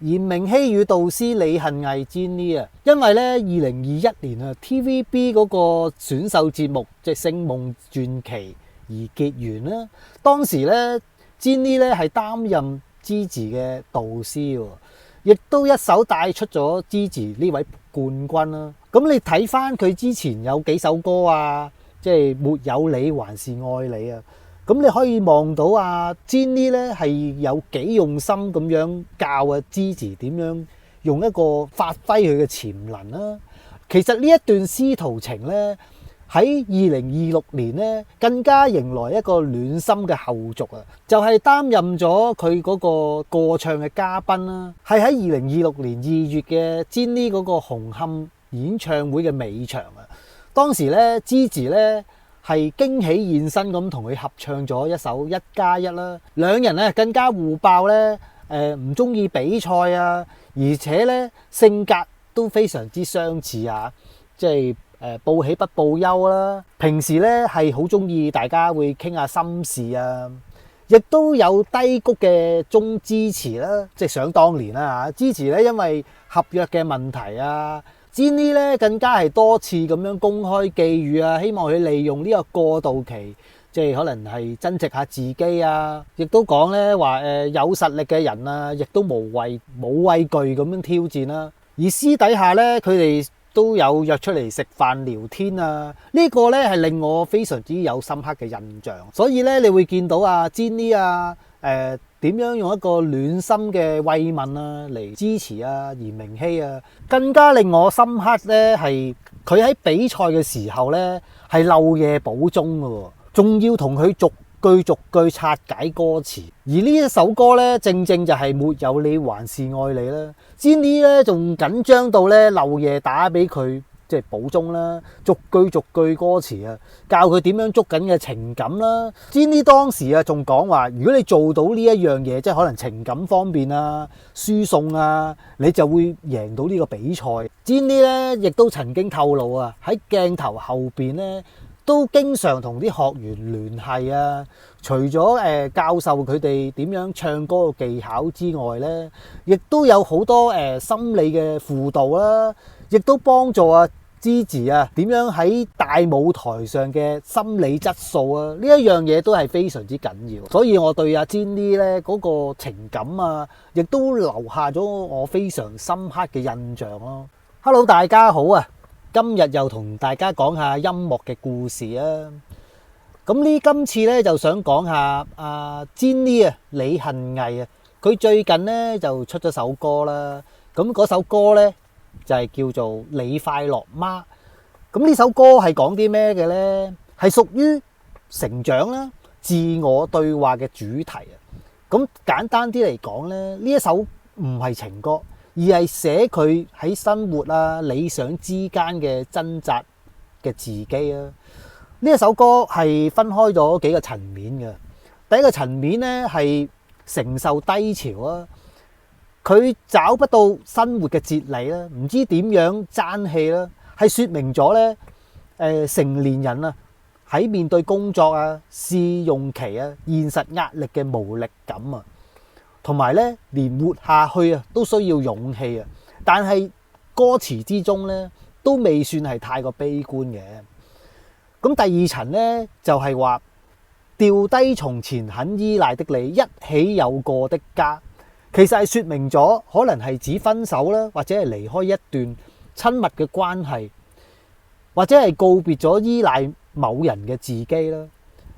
嚴明希與導師李幸倪 Jenny 啊，因為咧2021年啊 TVB 嗰個選秀節目即係《星夢傳奇》而結緣啦。當時咧 Jenny 咧係擔任 Gigi 嘅導師，亦都一手帶出咗 Gigi 呢位冠軍啦。咁你睇翻佢之前有幾首歌啊，即係沒有你還是愛你啊。咁你可以望到啊 Jenny 咧係有幾用心咁樣教啊 Gigi 點樣用一個發揮佢嘅潛能啦。其實呢一段師徒情咧喺2026年咧更加迎來一個暖心嘅後續啊，就係擔任咗佢嗰個過唱嘅嘉賓啦。係喺2026年2月嘅 Jenny 嗰個紅磡演唱會嘅尾場啊，當時咧 Gigi 咧係驚喜現身咁同佢合唱咗一首《1+1》啦，兩人咧更加互爆咧，唔中意比賽啊，而且咧性格都非常之相似啊，即係報喜不報憂啦。平時咧係好中意大家會傾下心事啊，亦都有低谷嘅中支持啦，即係想當年啦嚇，支持咧因為合約嘅問題啊。Jenny 咧更加係多次咁樣公開寄語啊，希望佢利用呢個過渡期，即係可能係增值下自己啊，亦都講咧話有實力嘅人啊，亦都冇畏懼咁樣挑戰啦。而私底下咧，佢哋都有約出嚟食飯聊天啊，呢個咧係令我非常之有深刻嘅印象。所以咧，你會見到啊 Jenny 啊，點樣用一個暖心嘅慰問啊嚟支持啊嚴明希啊，更加令我深刻咧係佢喺比賽嘅時候咧係漏夜補鐘嘅，仲要同佢逐句拆解歌詞。而呢一首歌咧正正就係沒有你還是愛你啦。Jenny 咧仲緊張到咧漏夜打俾佢。即係補鐘啦，逐句歌詞啊，教佢點樣捉緊嘅情感啦。Jenny 當時啊仲講話，如果你做到呢一樣嘢，即係可能情感方面啊、輸送啊，你就會贏到呢個比賽。Jenny 咧亦都曾經透露啊，喺鏡頭後邊咧都經常同啲學員聯繫啊。除咗教授佢哋點樣唱歌嘅技巧之外咧，亦都有好多心理嘅輔導啦，亦都幫助啊Gigi 啊點樣喺大舞台上嘅心理質素啊，呢一樣嘢都係非常之緊要。所以我對阿 Jenny 咧嗰個情感啊，亦都留下咗我非常深刻嘅印象咯。Hello， 大家好啊！今日又同大家講下音樂嘅故事啊。咁今次咧就想講下阿 Jenny 啊李幸倪啊，佢最近咧就出咗首歌啦。咁嗰首歌咧就係叫做《你快樂嗎》。咁呢首歌係講啲咩嘅咧？係屬於成長啦、自我對話嘅主題啊。咁簡單啲嚟講咧，呢一首唔係情歌，而係寫佢喺生活啊、理想之間嘅掙扎嘅自己啊。呢一首歌係分開咗幾個層面嘅。第一個層面咧係承受低潮啊。佢找不到生活嘅哲理啦，唔知點樣爭氣啦，係說明咗咧成年人啊喺面對工作啊、試用期啊、現實壓力嘅無力感啊，同埋咧連活下去啊都需要勇氣啊。但係歌詞之中咧都未算係太過悲觀嘅。咁第二層咧就係話掉低從前很依賴的你，一起有過的家。其實係說明咗，可能係指分手啦，或者係離開一段親密嘅關係，或者係告別咗依賴某人嘅自己啦。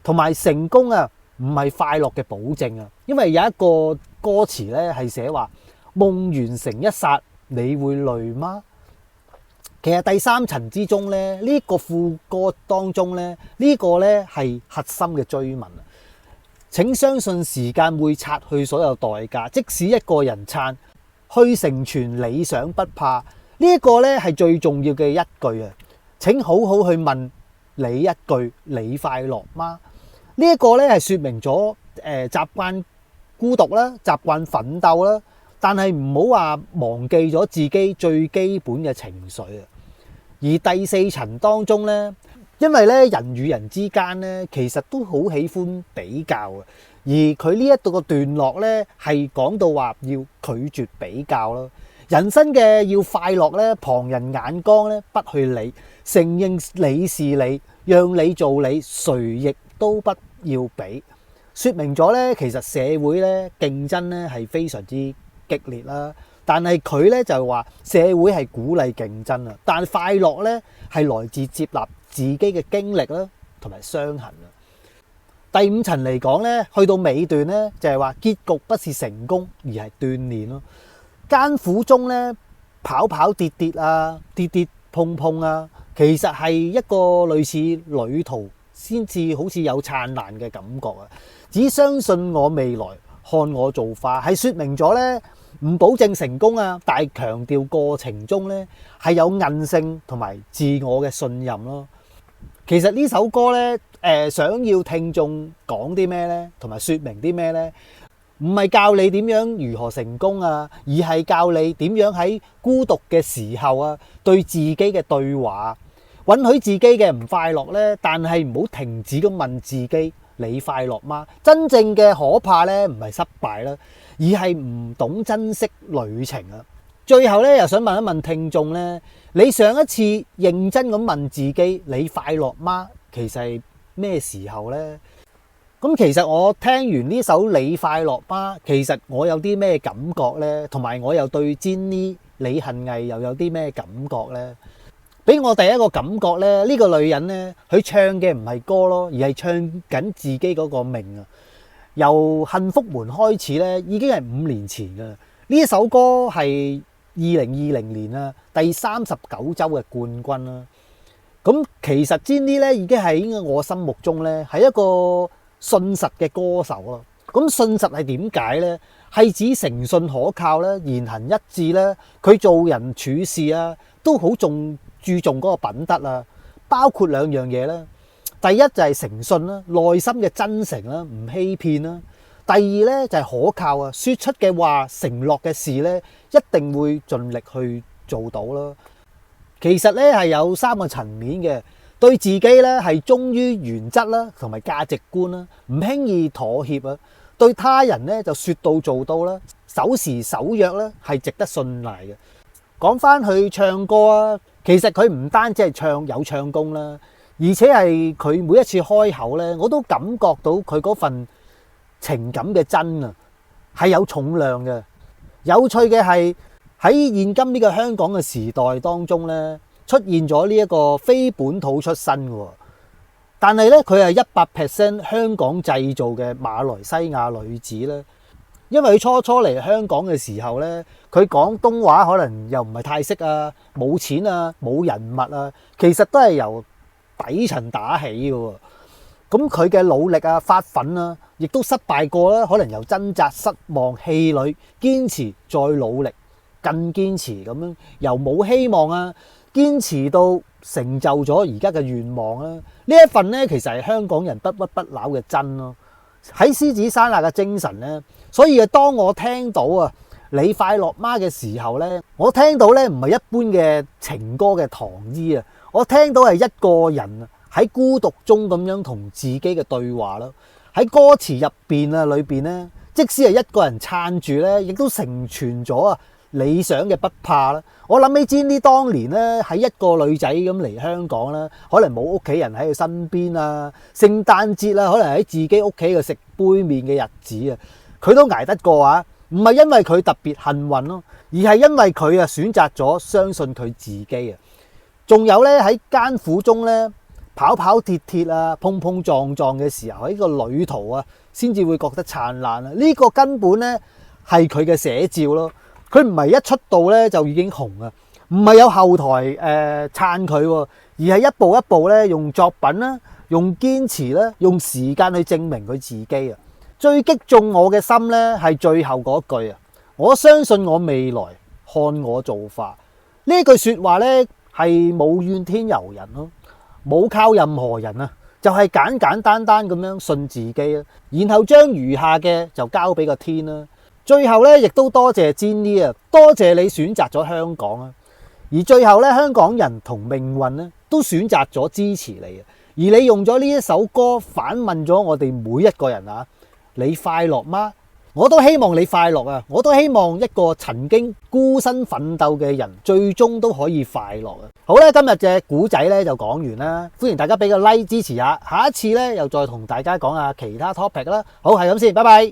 同埋成功啊，唔係快樂嘅保證啊，因為有一個歌詞咧係寫話夢完成一剎，你會累嗎？其實第三層之中咧，呢個副歌當中咧，呢個咧係核心嘅追問啊。請相信時間會擦去所有代價，即使一個人撐去成全理想不怕。呢一個咧係最重要嘅一句啊！請好好去問你一句：你快樂嗎？呢一個咧係說明咗習慣孤獨啦，習慣奮鬥啦，但係唔好話忘記咗自己最基本嘅情緒啊。而第四層當中咧，因為咧人與人之間咧其實都好喜歡比較啊，而佢呢一度個段落咧係講到話要拒絕比較咯。人生嘅要快樂咧，旁人眼光咧不去理，承認你是你，讓你做你，誰亦都不要比。說明咗咧，其實社會咧競爭咧係非常之激烈啦。但係佢咧就話社會係鼓勵競爭啊，但快樂咧係來自接納自己嘅經歷啦，同埋傷痕啊。第五層嚟講咧，去到尾段咧就係話結局不是成功，而係鍛鍊咯。艱苦中咧跑跑跌跌啊，跌跌碰碰啊，其實係一個類似旅途先至好似有燦爛嘅感覺啊！只相信我未來，看我造化，係說明咗咧唔保證成功啊，但係強調過程中咧係有韌性同埋自我嘅信任咯。其實呢首歌咧想要聽眾講啲咩咧，同埋說明啲咩咧？唔係教你點樣如何成功啊，而係教你點樣喺孤獨嘅時候啊，對自己嘅對話，允許自己嘅唔快樂咧，但係唔好停止咁問自己：你快樂嗎？真正嘅可怕咧，唔係失敗啦，而係唔懂珍惜旅程啊！最後咧，又想問一問聽眾咧，你上一次認真咁問自己：你快樂嗎？其實係咩時候咧？咁其實我聽完呢首《你快樂嗎》，其實我有啲咩感覺呢？同埋我又對 Jenny 李幸倪又有啲咩感覺呢？俾我第一個感覺呢，呢個女人呢，佢唱嘅唔係歌咯，而係唱緊自己嗰個命啊！由幸福門開始呢，已經係5年前噶啦。呢一首歌係2020年啊第39週嘅冠軍啦。咁其實 Jenny 呢，已經喺我心目中呢，係一個信實嘅歌手咯，咁信實係點解呢？係指誠信可靠咧，言行一致咧，佢做人處事啊，都好注重嗰個品德啊，包括兩樣嘢啦。第一就係誠信啦，內心嘅真誠啦，唔欺騙啦。第二咧就係可靠啊，說出嘅話、承諾嘅事咧，一定會盡力去做到啦。其實咧係有3個層面嘅。對自己咧係忠於原則啦，同埋價值觀啦，唔輕易妥協啊。對他人咧就說到做到啦，守時守約啦，係值得信賴嘅。講翻去唱歌啊，其實佢唔單止係有唱功啦，而且係佢每一次開口咧，我都感覺到佢嗰份情感嘅真啊，係有重量嘅。有趣嘅係喺現今呢個香港嘅時代當中咧，出現咗呢一個非本土出身嘅，但係咧佢係100% 香港製造嘅馬來西亞女子咧。因為佢初嚟香港嘅時候咧，佢廣東話可能又唔係太識啊，冇錢啊，冇人脈啊，其實都係由底層打起嘅。咁佢嘅努力啊、發奮啊，亦都失敗過啦。可能由掙扎、失望、氣餒，堅持再努力，更堅持咁樣，由冇希望啊，堅持到成就咗而家嘅願望啦！呢一份咧，其實係香港人不屈不撓嘅真咯。喺獅子山下嘅精神咧，所以當我聽到啊你快樂嗎嘅時候咧，我聽到咧唔係一般嘅情歌嘅糖衣啊，我聽到係一個人喺孤獨中咁樣同自己嘅對話咯。喺歌詞入邊啊，裏邊咧，即使係一個人撐住咧，亦都成全咗啊理想嘅不怕啦。我諗起 Jenny 當年咧，喺一個女仔咁嚟香港啦，可能冇屋企人喺佢身邊啊，聖誕節啊，可能喺自己屋企度食杯麵嘅日子啊，佢都捱得過啊！唔係因為佢特別幸運咯，而係因為佢啊選擇咗相信佢自己啊。仲有咧喺艱苦中咧跑跑跌跌啊，碰碰撞撞嘅時候，喺個旅途啊，先至會覺得燦爛啊！呢個根本咧係佢嘅寫照咯。佢唔係一出道咧就已經紅啊，唔係有後台撐佢，而係一步一步咧用作品啦，用堅持啦，用時間去證明佢自己啊！最擊中我嘅心咧係最後嗰句啊！我相信我未來，看我造化。呢句說話咧係冇怨天尤人咯，冇靠任何人啊，就係簡簡單單咁樣信自己啊，然後將餘下嘅就交俾個天啦。最後咧，亦都多謝 Jenny啊，多謝你選擇咗香港啊！而最後咧，香港人同命運咧都選擇咗支持你啊！而你用咗呢一首歌反問咗我哋每一個人啊，你快樂嗎？我都希望你快樂啊！我都希望一個曾經孤身奮鬥嘅人，最終都可以快樂啊！好啦，今日嘅古仔咧就講完啦，歡迎大家俾個 like 支持下，下一次咧又再同大家講下其他 topic 啦。好，係咁先，拜拜。